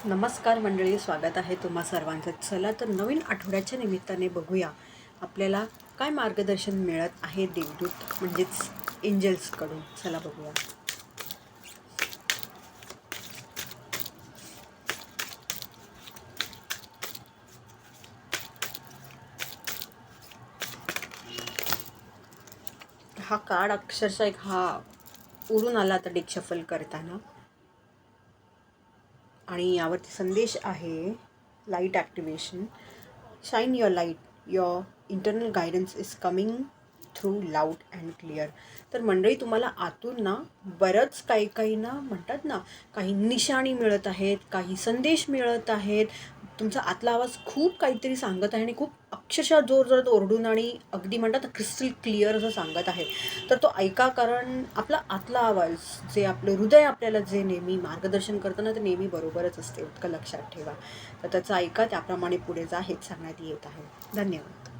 नमस्कार मंडळी, स्वागत आहे तुम्हा सर्वांचं. चला तर नवीन आठवड्याच्या निमित्ताने बघूया आपल्याला काय मार्गदर्शन मिळत आहे देवदूत म्हणजेच एंजल्सकडून. चला बघूया. हा कार्ड अक्षरशः एक उडून आला आता डेक शफल करताना, आणि यावरती संदेश आहे light activation. Shine your light, your internal guidance is coming through loud and clear. तर मंडळी, तुम्हाला आतून ना बरंच काही ना म्हणतात ना, काही निशाणी मिळत आहेत, काही संदेश मिळत आहेत. तुमचा आतला आवाज खूप काहीतरी सांगत आहे आणि खूप अक्षरशः जोरजोरात ओरडून आणि अगदी म्हणतात ना क्रिस्टल क्लिअर असं सांगत आहे. तर तो ऐका, कारण आपला आतला आवाज, जे आपलं हृदय आपल्याला जे नेहमी मार्गदर्शन करतं ना, ते नेहमी बरोबरच असते. इतकं लक्षात ठेवा. तर त्याचं ऐका, त्याप्रमाणे पुढे जा, हेच सांगण्यात येत आहे. धन्यवाद.